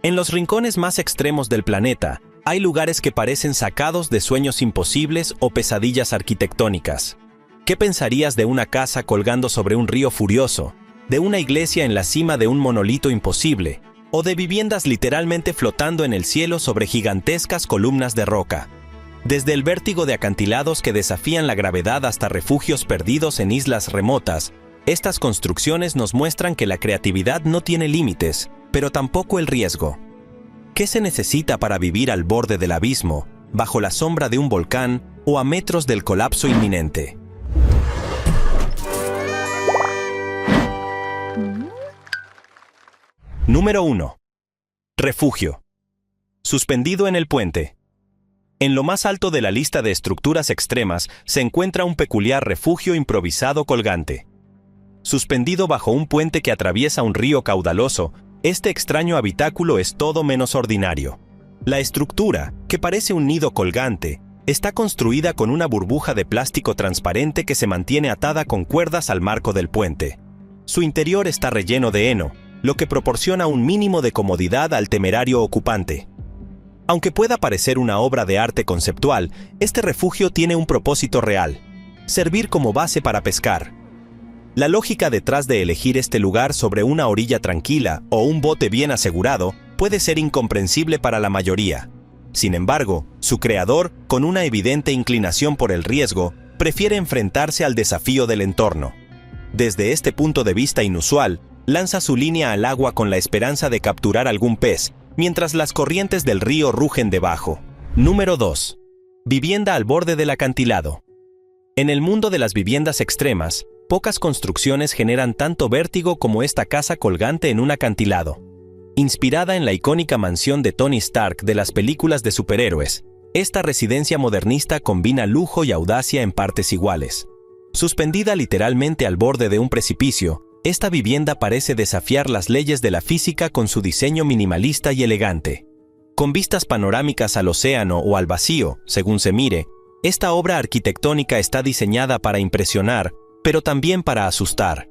En los rincones más extremos del planeta, hay lugares que parecen sacados de sueños imposibles o pesadillas arquitectónicas. ¿Qué pensarías de una casa colgando sobre un río furioso, de una iglesia en la cima de un monolito imposible, o de viviendas literalmente flotando en el cielo sobre gigantescas columnas de roca? Desde el vértigo de acantilados que desafían la gravedad hasta refugios perdidos en islas remotas, estas construcciones nos muestran que la creatividad no tiene límites, pero tampoco el riesgo. ¿Qué se necesita para vivir al borde del abismo, bajo la sombra de un volcán o a metros del colapso inminente? Número 1. Refugio. Suspendido en el puente. En lo más alto de la lista de estructuras extremas se encuentra un peculiar refugio improvisado colgante. Suspendido bajo un puente que atraviesa un río caudaloso, este extraño habitáculo es todo menos ordinario. La estructura, que parece un nido colgante, está construida con una burbuja de plástico transparente que se mantiene atada con cuerdas al marco del puente. Su interior está relleno de heno, lo que proporciona un mínimo de comodidad al temerario ocupante. Aunque pueda parecer una obra de arte conceptual, este refugio tiene un propósito real: servir como base para pescar. La lógica detrás de elegir este lugar sobre una orilla tranquila o un bote bien asegurado puede ser incomprensible para la mayoría. Sin embargo, su creador, con una evidente inclinación por el riesgo, prefiere enfrentarse al desafío del entorno. Desde este punto de vista inusual, lanza su línea al agua con la esperanza de capturar algún pez, mientras las corrientes del río rugen debajo. Número 2. Vivienda al borde del acantilado. En el mundo de las viviendas extremas, pocas construcciones generan tanto vértigo como esta casa colgante en un acantilado. Inspirada en la icónica mansión de Tony Stark de las películas de superhéroes, esta residencia modernista combina lujo y audacia en partes iguales. Suspendida literalmente al borde de un precipicio, esta vivienda parece desafiar las leyes de la física con su diseño minimalista y elegante. Con vistas panorámicas al océano o al vacío, según se mire, esta obra arquitectónica está diseñada para impresionar, pero también para asustar.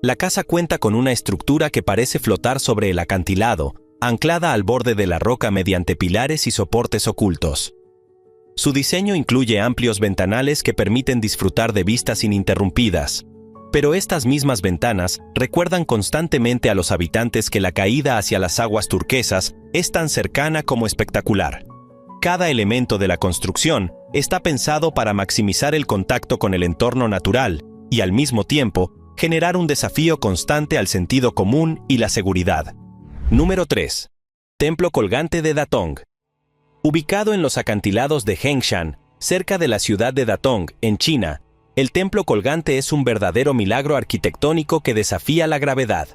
La casa cuenta con una estructura que parece flotar sobre el acantilado, anclada al borde de la roca mediante pilares y soportes ocultos. Su diseño incluye amplios ventanales que permiten disfrutar de vistas ininterrumpidas. Pero estas mismas ventanas recuerdan constantemente a los habitantes que la caída hacia las aguas turquesas es tan cercana como espectacular. Cada elemento de la construcción está pensado para maximizar el contacto con el entorno natural y, al mismo tiempo, generar un desafío constante al sentido común y la seguridad. Número 3. Templo colgante de Datong. Ubicado en los acantilados de Hengshan, cerca de la ciudad de Datong, en China, el templo colgante es un verdadero milagro arquitectónico que desafía la gravedad.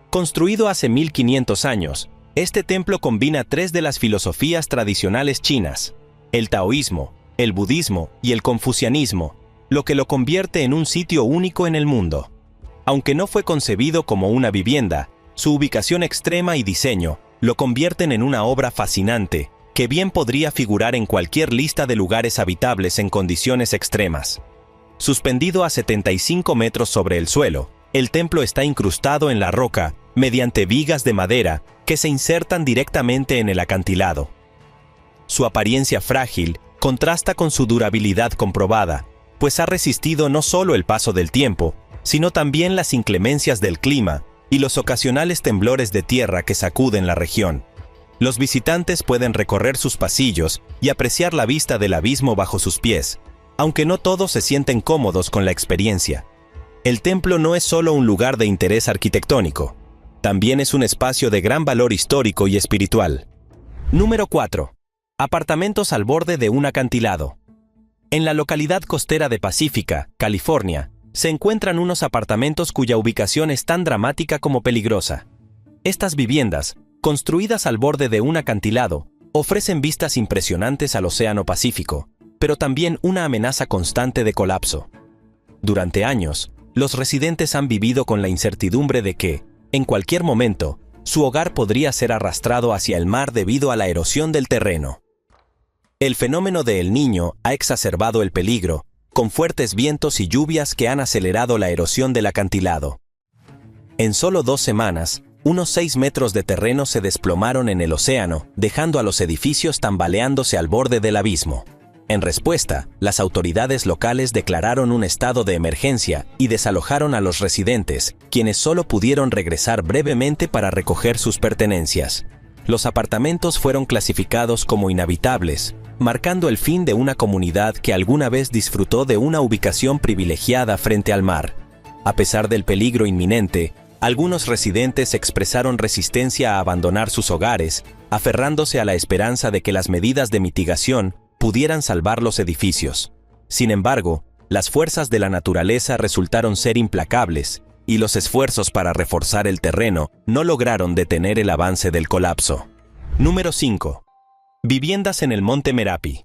Construido hace 1500 años, este templo combina tres de las filosofías tradicionales chinas: el taoísmo, el budismo y el confucianismo, lo que lo convierte en un sitio único en el mundo. Aunque no fue concebido como una vivienda, su ubicación extrema y diseño lo convierten en una obra fascinante, que bien podría figurar en cualquier lista de lugares habitables en condiciones extremas. Suspendido a 75 metros sobre el suelo, el templo está incrustado en la roca mediante vigas de madera que se insertan directamente en el acantilado. Su apariencia frágil contrasta con su durabilidad comprobada, pues ha resistido no solo el paso del tiempo, sino también las inclemencias del clima y los ocasionales temblores de tierra que sacuden la región. Los visitantes pueden recorrer sus pasillos y apreciar la vista del abismo bajo sus pies, aunque no todos se sienten cómodos con la experiencia. El templo no es solo un lugar de interés arquitectónico, también es un espacio de gran valor histórico y espiritual. Número 4. Apartamentos al borde de un acantilado. En la localidad costera de Pacífica, California, se encuentran unos apartamentos cuya ubicación es tan dramática como peligrosa. Estas viviendas, construidas al borde de un acantilado, ofrecen vistas impresionantes al Océano Pacífico, pero también una amenaza constante de colapso. Durante años, los residentes han vivido con la incertidumbre de que, en cualquier momento, su hogar podría ser arrastrado hacia el mar debido a la erosión del terreno. El fenómeno de El Niño ha exacerbado el peligro, con fuertes vientos y lluvias que han acelerado la erosión del acantilado. En solo 2 semanas, Unos 6 metros de terreno se desplomaron en el océano, dejando a los edificios tambaleándose al borde del abismo. En respuesta, las autoridades locales declararon un estado de emergencia y desalojaron a los residentes, quienes solo pudieron regresar brevemente para recoger sus pertenencias. Los apartamentos fueron clasificados como inhabitables, marcando el fin de una comunidad que alguna vez disfrutó de una ubicación privilegiada frente al mar. A pesar del peligro inminente, algunos residentes expresaron resistencia a abandonar sus hogares, aferrándose a la esperanza de que las medidas de mitigación pudieran salvar los edificios. Sin embargo, las fuerzas de la naturaleza resultaron ser implacables, y los esfuerzos para reforzar el terreno no lograron detener el avance del colapso. Número 5. Viviendas en el Monte Merapi.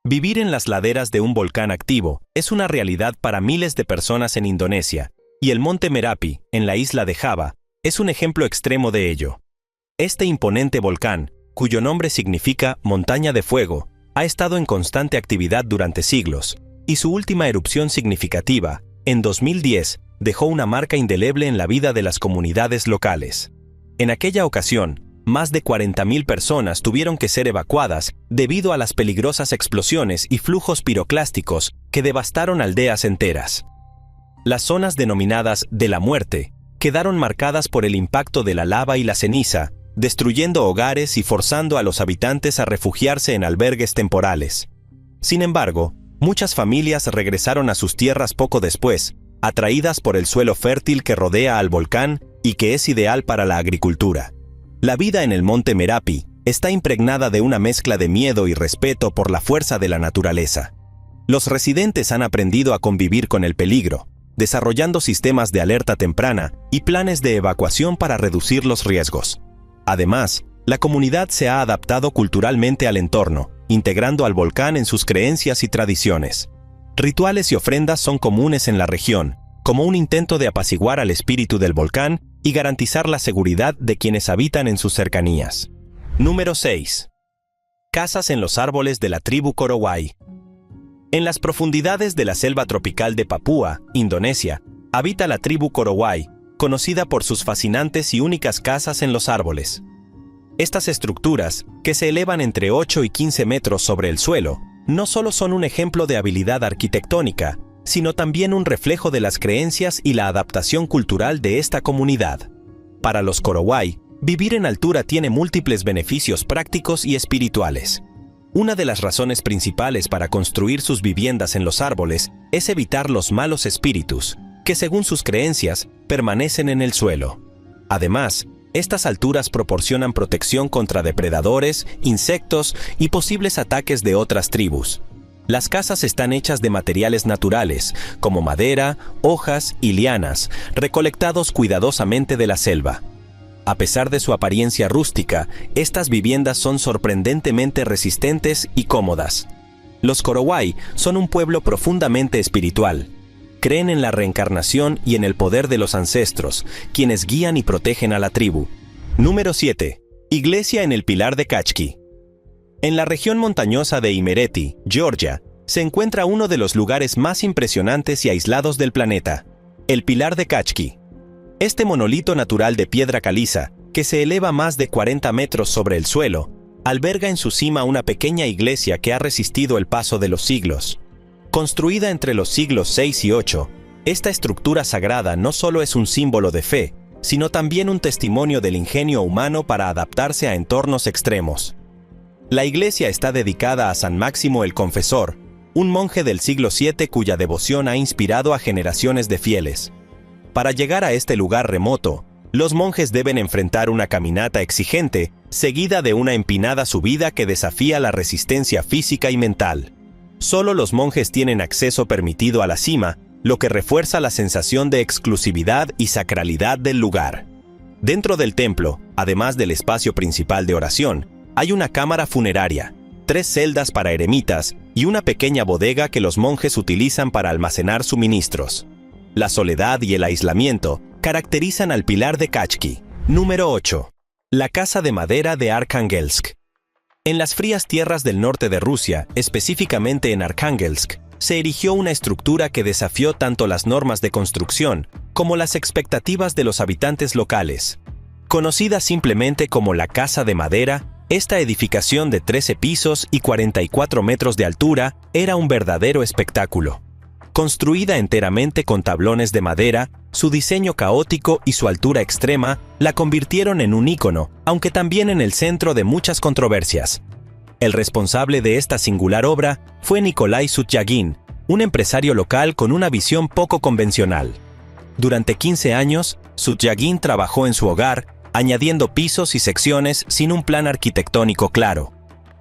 Vivir en las laderas de un volcán activo es una realidad para miles de personas en Indonesia, y el Monte Merapi, en la isla de Java, es un ejemplo extremo de ello. Este imponente volcán, cuyo nombre significa montaña de fuego, ha estado en constante actividad durante siglos, y su última erupción significativa, en 2010, dejó una marca indeleble en la vida de las comunidades locales. En aquella ocasión, más de 40.000 personas tuvieron que ser evacuadas debido a las peligrosas explosiones y flujos piroclásticos que devastaron aldeas enteras. Las zonas denominadas de la muerte quedaron marcadas por el impacto de la lava y la ceniza, destruyendo hogares y forzando a los habitantes a refugiarse en albergues temporales. Sin embargo, muchas familias regresaron a sus tierras poco después, atraídas por el suelo fértil que rodea al volcán y que es ideal para la agricultura. La vida en el Monte Merapi está impregnada de una mezcla de miedo y respeto por la fuerza de la naturaleza. Los residentes han aprendido a convivir con el peligro, desarrollando sistemas de alerta temprana y planes de evacuación para reducir los riesgos. Además, la comunidad se ha adaptado culturalmente al entorno, integrando al volcán en sus creencias y tradiciones. Rituales y ofrendas son comunes en la región, como un intento de apaciguar al espíritu del volcán y garantizar la seguridad de quienes habitan en sus cercanías. Número 6. Casas en los árboles de la tribu Korowai. En las profundidades de la selva tropical de Papúa, Indonesia, habita la tribu Korowai, conocida por sus fascinantes y únicas casas en los árboles. Estas estructuras, que se elevan entre 8 y 15 metros sobre el suelo, no solo son un ejemplo de habilidad arquitectónica, sino también un reflejo de las creencias y la adaptación cultural de esta comunidad. Para los Korowai, vivir en altura tiene múltiples beneficios prácticos y espirituales. Una de las razones principales para construir sus viviendas en los árboles es evitar los malos espíritus, que según sus creencias, permanecen en el suelo. Además, estas alturas proporcionan protección contra depredadores, insectos y posibles ataques de otras tribus. Las casas están hechas de materiales naturales, como madera, hojas y lianas, recolectados cuidadosamente de la selva. A pesar de su apariencia rústica, estas viviendas son sorprendentemente resistentes y cómodas. Los Korowai son un pueblo profundamente espiritual. Creen en la reencarnación y en el poder de los ancestros, quienes guían y protegen a la tribu. Número 7. Iglesia en el Pilar de Kachki. En la región montañosa de Imereti, Georgia, se encuentra uno de los lugares más impresionantes y aislados del planeta, el Pilar de Kachki. Este monolito natural de piedra caliza, que se eleva más de 40 metros sobre el suelo, alberga en su cima una pequeña iglesia que ha resistido el paso de los siglos. Construida entre los siglos 6 y 8, esta estructura sagrada no solo es un símbolo de fe, sino también un testimonio del ingenio humano para adaptarse a entornos extremos. La iglesia está dedicada a San Máximo el Confesor, un monje del siglo VII cuya devoción ha inspirado a generaciones de fieles. Para llegar a este lugar remoto, los monjes deben enfrentar una caminata exigente, seguida de una empinada subida que desafía la resistencia física y mental. Solo los monjes tienen acceso permitido a la cima, lo que refuerza la sensación de exclusividad y sacralidad del lugar. Dentro del templo, además del espacio principal de oración, hay una cámara funeraria, 3 celdas para eremitas y una pequeña bodega que los monjes utilizan para almacenar suministros. La soledad y el aislamiento caracterizan al Pilar de Kachki. Número 8. La Casa de Madera de Arkhangelsk. En las frías tierras del norte de Rusia, específicamente en Arkhangelsk, se erigió una estructura que desafió tanto las normas de construcción como las expectativas de los habitantes locales. Conocida simplemente como la Casa de Madera, esta edificación de 13 pisos y 44 metros de altura era un verdadero espectáculo. Construida enteramente con tablones de madera, su diseño caótico y su altura extrema la convirtieron en un ícono, aunque también en el centro de muchas controversias. El responsable de esta singular obra fue Nikolai Sutyagin, un empresario local con una visión poco convencional. Durante 15 años, Sutyagin trabajó en su hogar, añadiendo pisos y secciones sin un plan arquitectónico claro.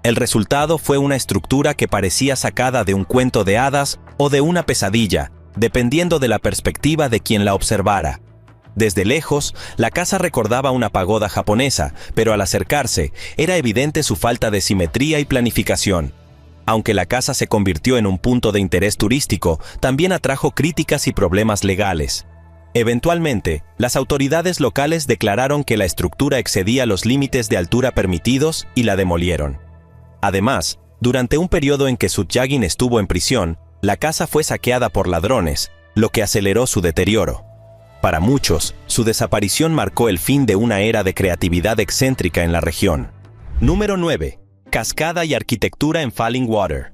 El resultado fue una estructura que parecía sacada de un cuento de hadas o de una pesadilla, dependiendo de la perspectiva de quien la observara. Desde lejos, la casa recordaba una pagoda japonesa, pero al acercarse, era evidente su falta de simetría y planificación. Aunque la casa se convirtió en un punto de interés turístico, también atrajo críticas y problemas legales. Eventualmente, las autoridades locales declararon que la estructura excedía los límites de altura permitidos y la demolieron. Además, durante un periodo en que Sutyagin estuvo en prisión, la casa fue saqueada por ladrones, lo que aceleró su deterioro. Para muchos, su desaparición marcó el fin de una era de creatividad excéntrica en la región. Número 9. Cascada y arquitectura en Falling Water.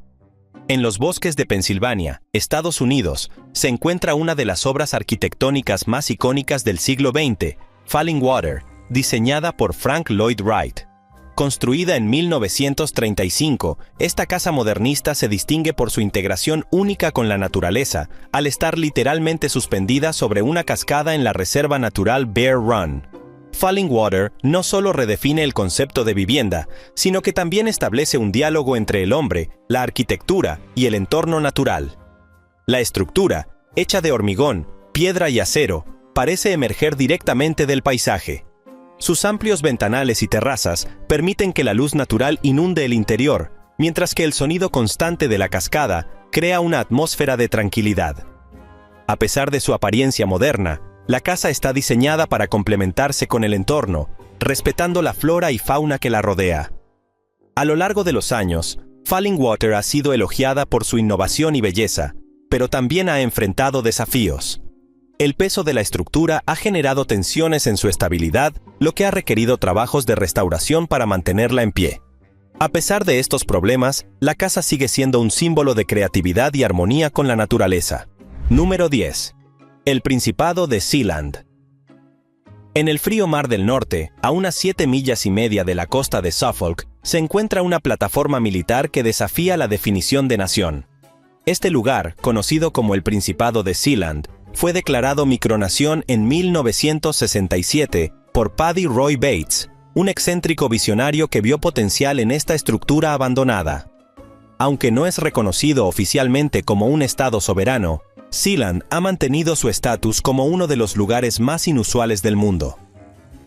En los bosques de Pensilvania, Estados Unidos, se encuentra una de las obras arquitectónicas más icónicas del siglo XX, Falling Water, diseñada por Frank Lloyd Wright. Construida en 1935, esta casa modernista se distingue por su integración única con la naturaleza, al estar literalmente suspendida sobre una cascada en la reserva natural Bear Run. Falling Water no solo redefine el concepto de vivienda, sino que también establece un diálogo entre el hombre, la arquitectura y el entorno natural. La estructura, hecha de hormigón, piedra y acero, parece emerger directamente del paisaje. Sus amplios ventanales y terrazas permiten que la luz natural inunde el interior, mientras que el sonido constante de la cascada crea una atmósfera de tranquilidad. A pesar de su apariencia moderna, la casa está diseñada para complementarse con el entorno, respetando la flora y fauna que la rodea. A lo largo de los años, Falling Water ha sido elogiada por su innovación y belleza, pero también ha enfrentado desafíos. El peso de la estructura ha generado tensiones en su estabilidad, lo que ha requerido trabajos de restauración para mantenerla en pie. A pesar de estos problemas, la casa sigue siendo un símbolo de creatividad y armonía con la naturaleza. Número 10. El Principado de Sealand. En el frío Mar del Norte, a unas 7 millas y media de la costa de Suffolk, se encuentra una plataforma militar que desafía la definición de nación. Este lugar, conocido como el Principado de Sealand, fue declarado micronación en 1967 por Paddy Roy Bates, un excéntrico visionario que vio potencial en esta estructura abandonada. Aunque no es reconocido oficialmente como un estado soberano, Sealand ha mantenido su estatus como uno de los lugares más inusuales del mundo.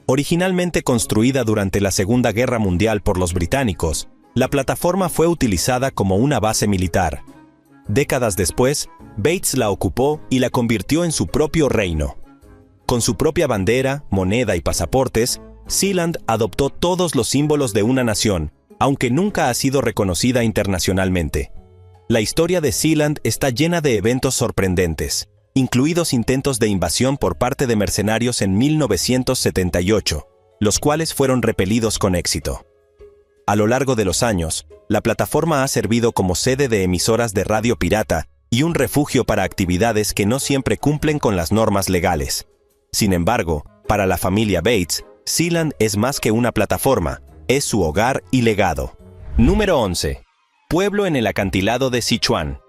Originalmente construida durante la Segunda Guerra Mundial por los británicos, la plataforma fue utilizada como una base militar. Décadas después, Bates la ocupó y la convirtió en su propio reino. Con su propia bandera, moneda y pasaportes, Sealand adoptó todos los símbolos de una nación, aunque nunca ha sido reconocida internacionalmente. La historia de Sealand está llena de eventos sorprendentes, incluidos intentos de invasión por parte de mercenarios en 1978, los cuales fueron repelidos con éxito. A lo largo de los años, la plataforma ha servido como sede de emisoras de radio pirata y un refugio para actividades que no siempre cumplen con las normas legales. Sin embargo, para la familia Bates, Sealand es más que una plataforma, es su hogar y legado. Número 11. Pueblo en el acantilado de Sichuan.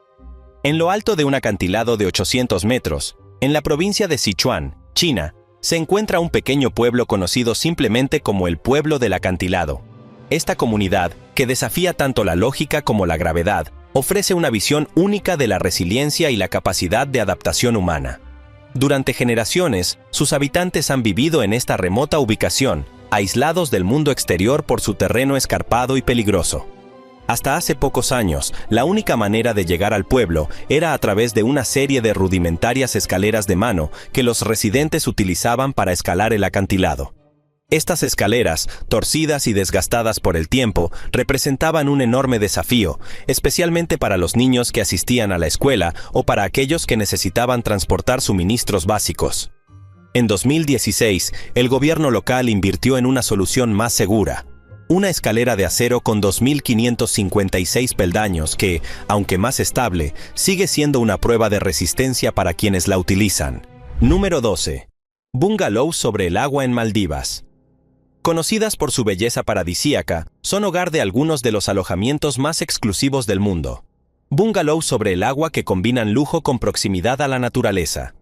En lo alto de un acantilado de 800 metros, en la provincia de Sichuan, China, se encuentra un pequeño pueblo conocido simplemente como el Pueblo del Acantilado. Esta comunidad, que desafía tanto la lógica como la gravedad, ofrece una visión única de la resiliencia y la capacidad de adaptación humana. Durante generaciones, sus habitantes han vivido en esta remota ubicación, aislados del mundo exterior por su terreno escarpado y peligroso. Hasta hace pocos años, la única manera de llegar al pueblo era a través de una serie de rudimentarias escaleras de mano que los residentes utilizaban para escalar el acantilado. Estas escaleras, torcidas y desgastadas por el tiempo, representaban un enorme desafío, especialmente para los niños que asistían a la escuela o para aquellos que necesitaban transportar suministros básicos. En 2016, el gobierno local invirtió en una solución más segura. Una escalera de acero con 2.556 peldaños que, aunque más estable, sigue siendo una prueba de resistencia para quienes la utilizan. Número 12. Bungalows sobre el agua en Maldivas. Conocidas por su belleza paradisíaca, son hogar de algunos de los alojamientos más exclusivos del mundo. Bungalows sobre el agua que combinan lujo con proximidad a la naturaleza.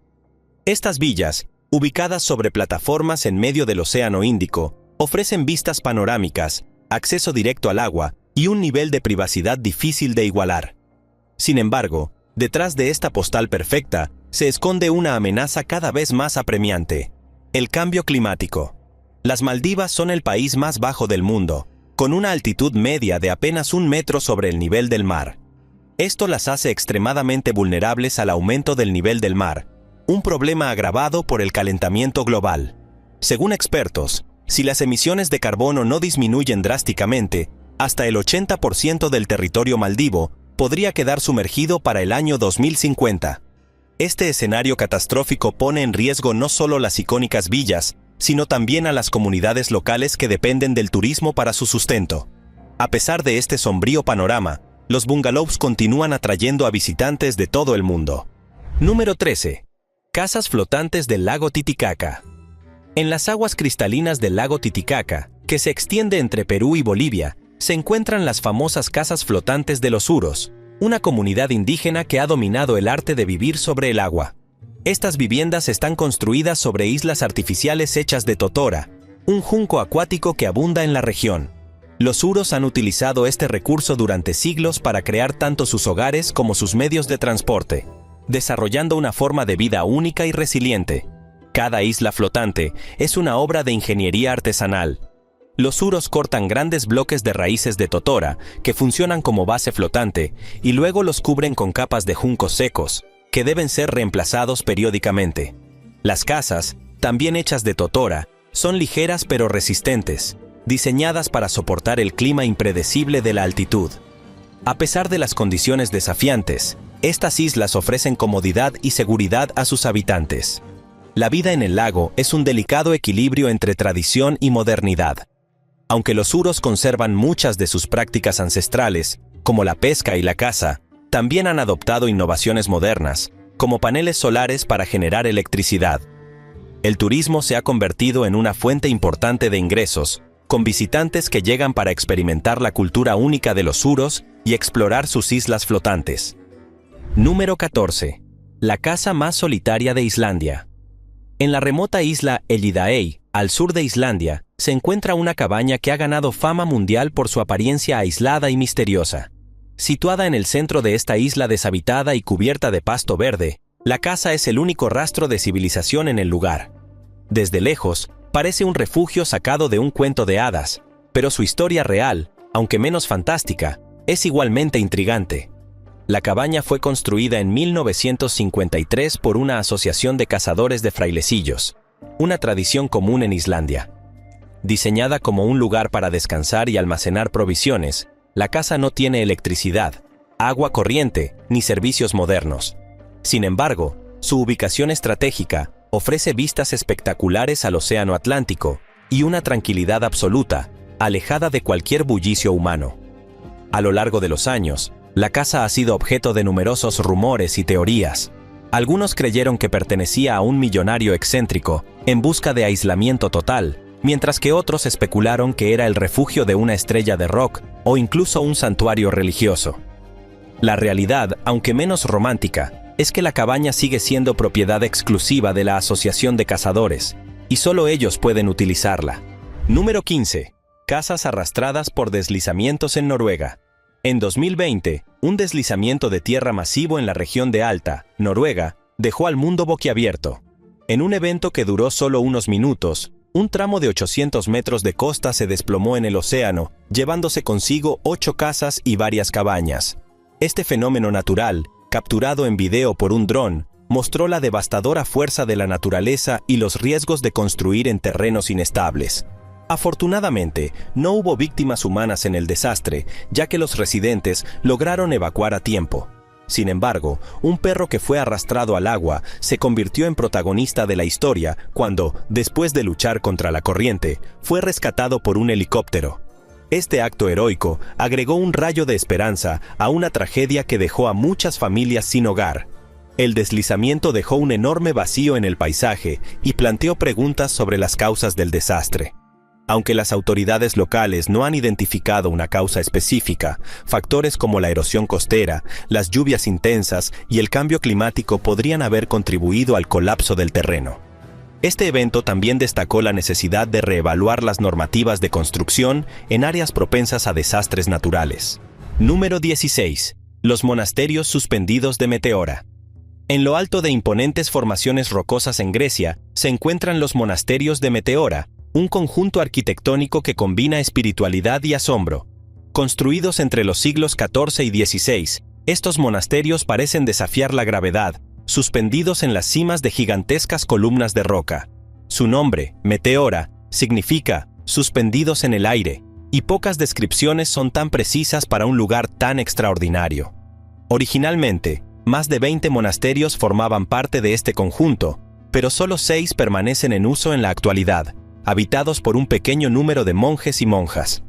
Estas villas, ubicadas sobre plataformas en medio del Océano Índico, ofrecen vistas panorámicas, acceso directo al agua y un nivel de privacidad difícil de igualar. Sin embargo, detrás de esta postal perfecta, se esconde una amenaza cada vez más apremiante: el cambio climático. Las Maldivas son el país más bajo del mundo, con una altitud media de apenas 1 metro sobre el nivel del mar. Esto las hace extremadamente vulnerables al aumento del nivel del mar, un problema agravado por el calentamiento global. Según expertos, si las emisiones de carbono no disminuyen drásticamente, hasta el 80% del territorio maldivo podría quedar sumergido para el año 2050. Este escenario catastrófico pone en riesgo no solo las icónicas villas, sino también a las comunidades locales que dependen del turismo para su sustento. A pesar de este sombrío panorama, los bungalows continúan atrayendo a visitantes de todo el mundo. Número 13. Casas flotantes del lago Titicaca. En las aguas cristalinas del lago Titicaca, que se extiende entre Perú y Bolivia, se encuentran las famosas casas flotantes de los Uros, una comunidad indígena que ha dominado el arte de vivir sobre el agua. Estas viviendas están construidas sobre islas artificiales hechas de totora, un junco acuático que abunda en la región. Los Uros han utilizado este recurso durante siglos para crear tanto sus hogares como sus medios de transporte, desarrollando una forma de vida única y resiliente. Cada isla flotante es una obra de ingeniería artesanal. Los Uros cortan grandes bloques de raíces de totora que funcionan como base flotante y luego los cubren con capas de juncos secos, que deben ser reemplazados periódicamente. Las casas, también hechas de totora, son ligeras pero resistentes, diseñadas para soportar el clima impredecible de la altitud. A pesar de las condiciones desafiantes, estas islas ofrecen comodidad y seguridad a sus habitantes. La vida en el lago es un delicado equilibrio entre tradición y modernidad. Aunque los Uros conservan muchas de sus prácticas ancestrales, como la pesca y la caza, también han adoptado innovaciones modernas, como paneles solares para generar electricidad. El turismo se ha convertido en una fuente importante de ingresos, con visitantes que llegan para experimentar la cultura única de los Uros y explorar sus islas flotantes. Número 14. La casa más solitaria de Islandia. En la remota isla Elliðaey, al sur de Islandia, se encuentra una cabaña que ha ganado fama mundial por su apariencia aislada y misteriosa. Situada en el centro de esta isla deshabitada y cubierta de pasto verde, la casa es el único rastro de civilización en el lugar. Desde lejos, parece un refugio sacado de un cuento de hadas, pero su historia real, aunque menos fantástica, es igualmente intrigante. La cabaña fue construida en 1953 por una asociación de cazadores de frailecillos, una tradición común en Islandia. Diseñada como un lugar para descansar y almacenar provisiones, la casa no tiene electricidad, agua corriente ni servicios modernos. Sin embargo, su ubicación estratégica ofrece vistas espectaculares al Océano Atlántico y una tranquilidad absoluta, alejada de cualquier bullicio humano. A lo largo de los años, la casa ha sido objeto de numerosos rumores y teorías. Algunos creyeron que pertenecía a un millonario excéntrico en busca de aislamiento total, mientras que otros especularon que era el refugio de una estrella de rock o incluso un santuario religioso. La realidad, aunque menos romántica, es que la cabaña sigue siendo propiedad exclusiva de la Asociación de Cazadores, y solo ellos pueden utilizarla. Número 15. Casas arrastradas por deslizamientos en Noruega. En 2020, un deslizamiento de tierra masivo en la región de Alta, Noruega, dejó al mundo boquiabierto. En un evento que duró solo unos minutos, un tramo de 800 metros de costa se desplomó en el océano, llevándose consigo 8 casas y varias cabañas. Este fenómeno natural, capturado en video por un dron, mostró la devastadora fuerza de la naturaleza y los riesgos de construir en terrenos inestables. Afortunadamente, no hubo víctimas humanas en el desastre, ya que los residentes lograron evacuar a tiempo. Sin embargo, un perro que fue arrastrado al agua se convirtió en protagonista de la historia cuando, después de luchar contra la corriente, fue rescatado por un helicóptero. Este acto heroico agregó un rayo de esperanza a una tragedia que dejó a muchas familias sin hogar. El deslizamiento dejó un enorme vacío en el paisaje y planteó preguntas sobre las causas del desastre. Aunque las autoridades locales no han identificado una causa específica, factores como la erosión costera, las lluvias intensas y el cambio climático podrían haber contribuido al colapso del terreno. Este evento también destacó la necesidad de reevaluar las normativas de construcción en áreas propensas a desastres naturales. Número 16. Los monasterios suspendidos de Meteora. En lo alto de imponentes formaciones rocosas en Grecia, se encuentran los monasterios de Meteora, un conjunto arquitectónico que combina espiritualidad y asombro. Construidos entre los siglos XIV y XVI, estos monasterios parecen desafiar la gravedad, suspendidos en las cimas de gigantescas columnas de roca. Su nombre, Meteora, significa suspendidos en el aire, y pocas descripciones son tan precisas para un lugar tan extraordinario. Originalmente, más de 20 monasterios formaban parte de este conjunto, pero solo 6 permanecen en uso en la actualidad, habitados por un pequeño número de monjes y monjas.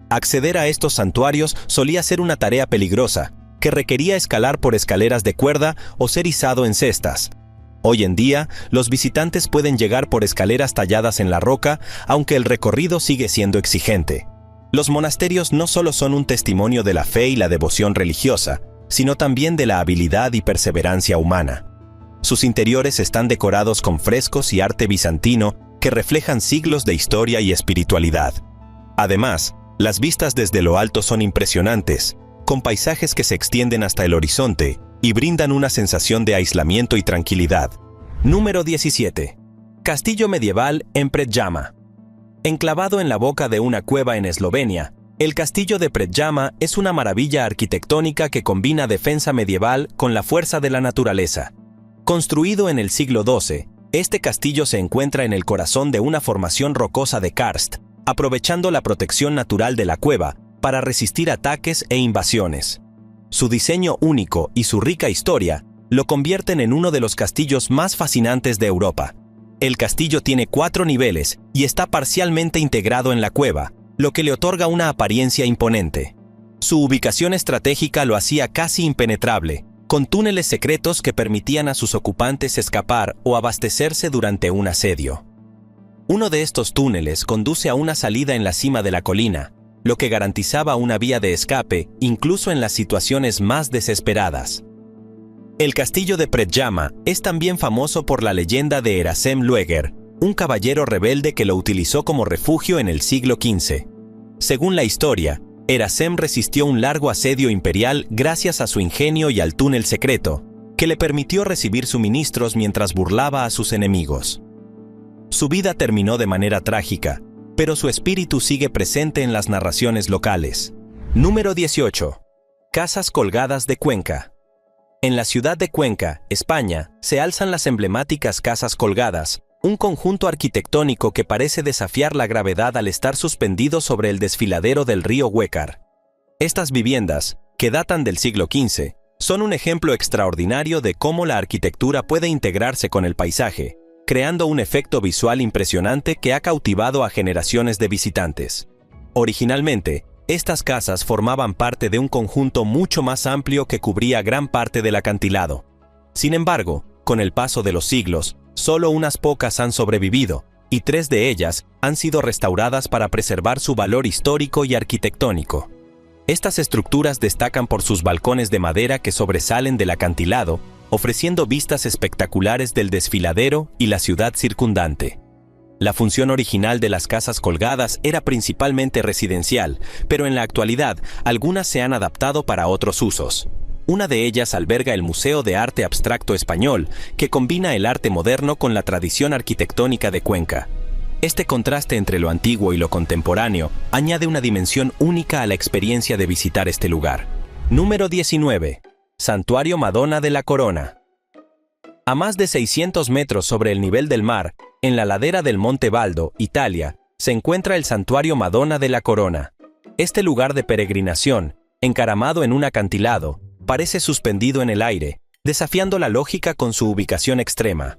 Acceder a estos santuarios solía ser una tarea peligrosa, que requería escalar por escaleras de cuerda o ser izado en cestas. Hoy en día, los visitantes pueden llegar por escaleras talladas en la roca, aunque el recorrido sigue siendo exigente. Los monasterios no solo son un testimonio de la fe y la devoción religiosa, sino también de la habilidad y perseverancia humana. Sus interiores están decorados con frescos y arte bizantino que reflejan siglos de historia y espiritualidad. Además, las vistas desde lo alto son impresionantes, con paisajes que se extienden hasta el horizonte y brindan una sensación de aislamiento y tranquilidad. Número 17. Castillo medieval en Predjama. Enclavado en la boca de una cueva en Eslovenia, el castillo de Predjama es una maravilla arquitectónica que combina defensa medieval con la fuerza de la naturaleza. Construido en el siglo XII, este castillo se encuentra en el corazón de una formación rocosa de karst, aprovechando la protección natural de la cueva para resistir ataques e invasiones. Su diseño único y su rica historia lo convierten en uno de los castillos más fascinantes de Europa. El castillo tiene 4 niveles y está parcialmente integrado en la cueva, lo que le otorga una apariencia imponente. Su ubicación estratégica lo hacía casi impenetrable, con túneles secretos que permitían a sus ocupantes escapar o abastecerse durante un asedio. Uno de estos túneles conduce a una salida en la cima de la colina, lo que garantizaba una vía de escape incluso en las situaciones más desesperadas. El castillo de Predjama es también famoso por la leyenda de Erasem Lueger, un caballero rebelde que lo utilizó como refugio en el siglo XV. Según la historia, Erasem resistió un largo asedio imperial gracias a su ingenio y al túnel secreto, que le permitió recibir suministros mientras burlaba a sus enemigos. Su vida terminó de manera trágica, pero su espíritu sigue presente en las narraciones locales. Número 18. Casas colgadas de Cuenca. En la ciudad de Cuenca, España, se alzan las emblemáticas casas colgadas, un conjunto arquitectónico que parece desafiar la gravedad al estar suspendido sobre el desfiladero del río Huécar. Estas viviendas, que datan del siglo XV, son un ejemplo extraordinario de cómo la arquitectura puede integrarse con el paisaje, creando un efecto visual impresionante que ha cautivado a generaciones de visitantes. Originalmente, estas casas formaban parte de un conjunto mucho más amplio que cubría gran parte del acantilado. Sin embargo, con el paso de los siglos, solo unas pocas han sobrevivido, y 3 de ellas han sido restauradas para preservar su valor histórico y arquitectónico. Estas estructuras destacan por sus balcones de madera que sobresalen del acantilado, ofreciendo vistas espectaculares del desfiladero y la ciudad circundante. La función original de las casas colgadas era principalmente residencial, pero en la actualidad algunas se han adaptado para otros usos. Una de ellas alberga el Museo de Arte Abstracto Español, que combina el arte moderno con la tradición arquitectónica de Cuenca. Este contraste entre lo antiguo y lo contemporáneo añade una dimensión única a la experiencia de visitar este lugar. Número 19. Santuario Madonna de la Corona. A más de 600 metros sobre el nivel del mar, en la ladera del Monte Baldo, Italia, se encuentra el Santuario Madonna de la Corona. Este lugar de peregrinación, encaramado en un acantilado, parece suspendido en el aire, desafiando la lógica con su ubicación extrema.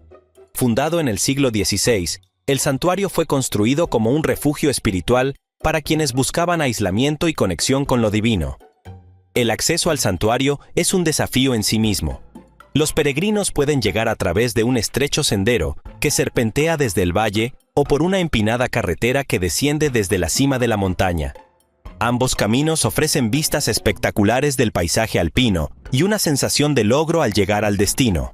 Fundado en el siglo XVI, el santuario fue construido como un refugio espiritual para quienes buscaban aislamiento y conexión con lo divino. El acceso al santuario es un desafío en sí mismo. Los peregrinos pueden llegar a través de un estrecho sendero que serpentea desde el valle o por una empinada carretera que desciende desde la cima de la montaña. Ambos caminos ofrecen vistas espectaculares del paisaje alpino y una sensación de logro al llegar al destino.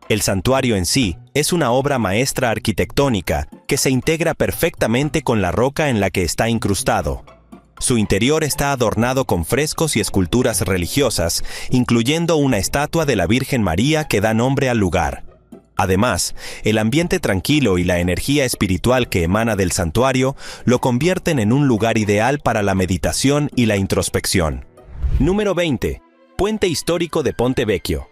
El santuario en sí es una obra maestra arquitectónica que se integra perfectamente con la roca en la que está incrustado. Su interior está adornado con frescos y esculturas religiosas, incluyendo una estatua de la Virgen María que da nombre al lugar. Además, el ambiente tranquilo y la energía espiritual que emana del santuario lo convierten en un lugar ideal para la meditación y la introspección. Número 20. Puente histórico de Ponte Vecchio.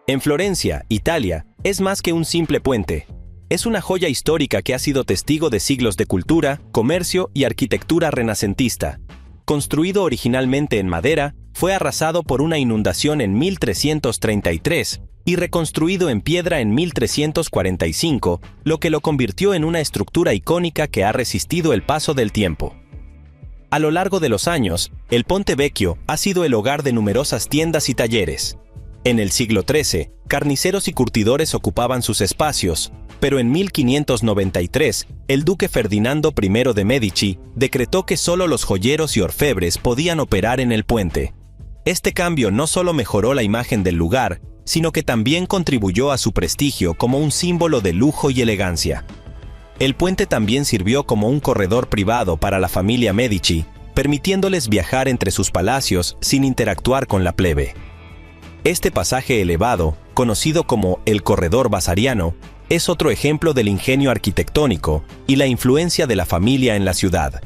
En Florencia, Italia, es más que un simple puente. Es una joya histórica que ha sido testigo de siglos de cultura, comercio y arquitectura renacentista. Construido originalmente en madera, fue arrasado por una inundación en 1333 y reconstruido en piedra en 1345, lo que lo convirtió en una estructura icónica que ha resistido el paso del tiempo. A lo largo de los años, el Ponte Vecchio ha sido el hogar de numerosas tiendas y talleres. En el siglo XIII, carniceros y curtidores ocupaban sus espacios, pero en 1593, el duque Ferdinando I de Medici decretó que solo los joyeros y orfebres podían operar en el puente. Este cambio no solo mejoró la imagen del lugar, sino que también contribuyó a su prestigio como un símbolo de lujo y elegancia. El puente también sirvió como un corredor privado para la familia Medici, permitiéndoles viajar entre sus palacios sin interactuar con la plebe. Este pasaje elevado, conocido como el Corredor Vasariano, es otro ejemplo del ingenio arquitectónico y la influencia de la familia en la ciudad.